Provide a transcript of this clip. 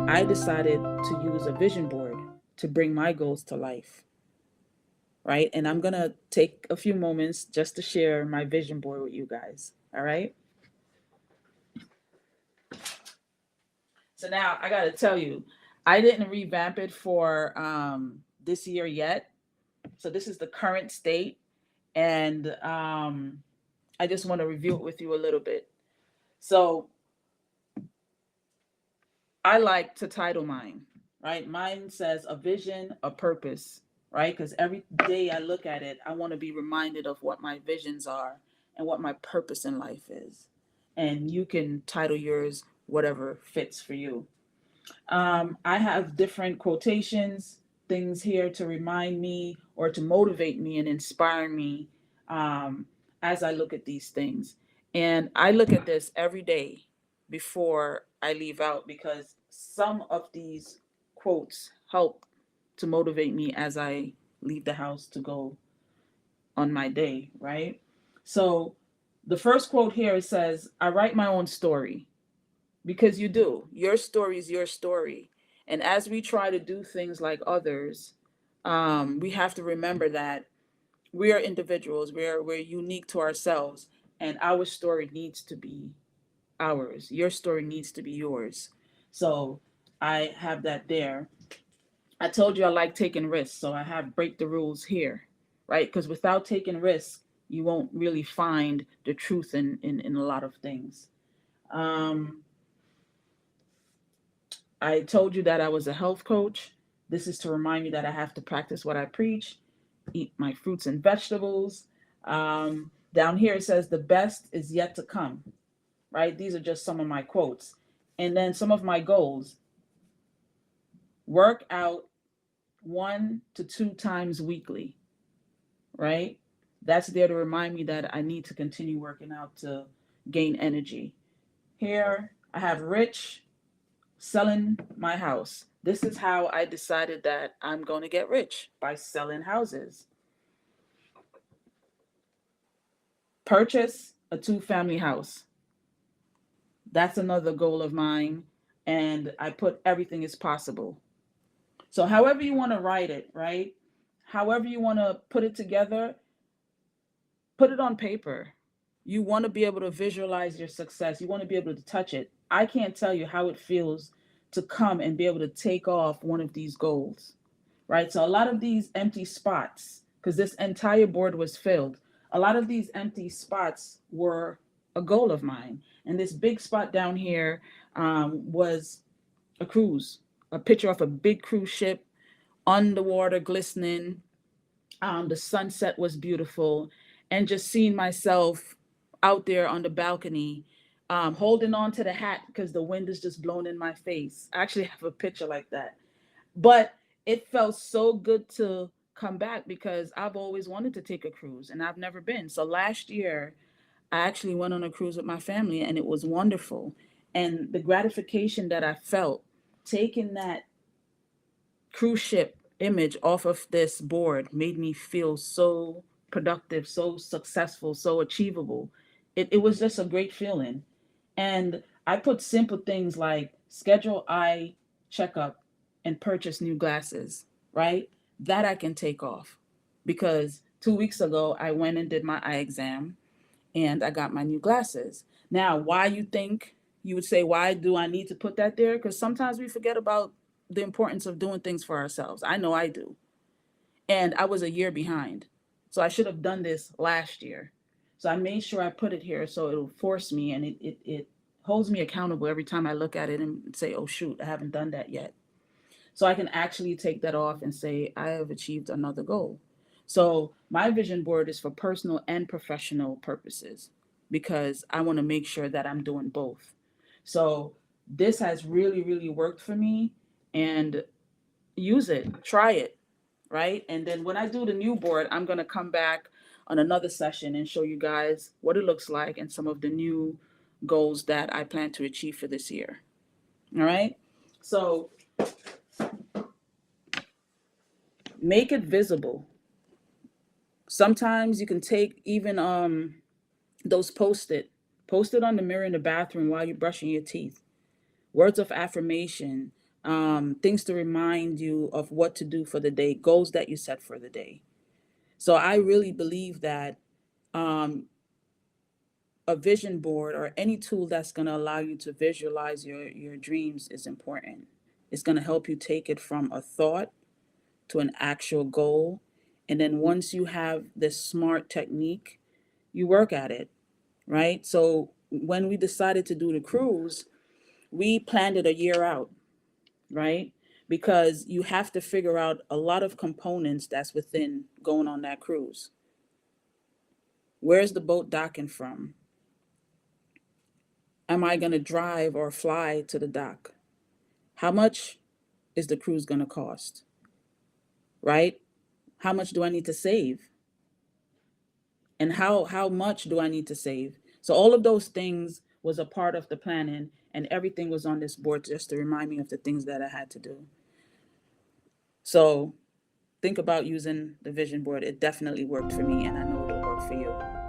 I decided to use a vision board to bring my goals to life, right? And I'm going to take a few moments just to share my vision board with you guys, all right? So now I got to tell you, I didn't revamp it for this year yet. So this is the current state. And I just want to review it with you a little bit. So I like to title mine, right? Mine says a vision, a purpose, right? Because every day I look at it, I want to be reminded of what my visions are and what my purpose in life is. And you can title yours whatever fits for you. I have different quotations, things here to remind me or to motivate me and inspire me um, as I look at these things. And I look at this every day before I leave out because some of these quotes help to motivate me as I leave the house to go on my day, right? So the first quote here says, I write my own story because you do. Your story is your story. And as we try to do things like others, we have to remember that we are individuals. We're unique to ourselves, and our story needs to be ours. Your story needs to be yours. So I have that there. I told you I like taking risks, so I have break the rules here, right? Because without taking risks, you won't really find the truth in a lot of things. Um, I told you that I was a health coach. This is to remind me that I have to practice what I preach, eat my fruits and vegetables. Down here it says, the best is yet to come, right? These are just some of my quotes. And then some of my goals: work out 1 to 2 times weekly, right? That's there to remind me that I need to continue working out to gain energy. Here I have rich, selling my house. This is how I decided that I'm going to get rich, by selling houses. Purchase a two-family house. That's another goal of mine. And I put everything is possible. So, however you want to write it, right? However you want to put it together, put it on paper. You want to be able to visualize your success. You want to be able to touch it. I can't tell you how it feels to come and be able to take off one of these goals, right? So a lot of these empty spots, because this entire board was filled, a lot of these empty spots were a goal of mine. And this big spot down here was a cruise, a picture of a big cruise ship on the water glistening. The sunset was beautiful, and just seeing myself out there on the balcony, holding on to the hat because the wind is just blowing in my face. I actually have a picture like that. But it felt so good to come back because I've always wanted to take a cruise and I've never been. So last year, I actually went on a cruise with my family and it was wonderful. And the gratification that I felt taking that cruise ship image off of this board made me feel so productive, so successful, so achievable. It was just a great feeling. And I put simple things like schedule eye checkup and purchase new glasses, right? That I can take off because 2 weeks ago I went and did my eye exam and I got my new glasses. Now, why you think you would say, why do I need to put that there? Because sometimes we forget about the importance of doing things for ourselves. I know I do. And I was a year behind. So I should have done this last year. So I made sure I put it here so it'll force me and it holds me accountable every time I look at it and say, oh, shoot, I haven't done that yet. So I can actually take that off and say, I have achieved another goal. So my vision board is for personal and professional purposes because I want to make sure that I'm doing both. So this has really, really worked for me, and use it, try it, right? And then when I do the new board, I'm going to come back on another session and show you guys what it looks like and some of the new goals that I plan to achieve for this year. All right. So make it visible. Sometimes you can take even those post it on the mirror in the bathroom while you're brushing your teeth. Words of affirmation, things to remind you of what to do for the day, goals that you set for the day. So I really believe that um, a vision board or any tool that's going to allow you to visualize your dreams is important. It's going to help you take it from a thought to an actual goal. And then once you have this smart technique, you work at it, right? So when we decided to do the cruise, we planned it a year out, right? Because you have to figure out a lot of components that's within going on that cruise. Where's the boat docking from? Am I going to drive or fly to the dock? How much is the cruise going to cost? Right? How much do I need to save? And how much do I need to save? So all of those things was a part of the planning, and everything was on this board just to remind me of the things that I had to do. So think about using the vision board. It definitely worked for me, and I know it'll work for you.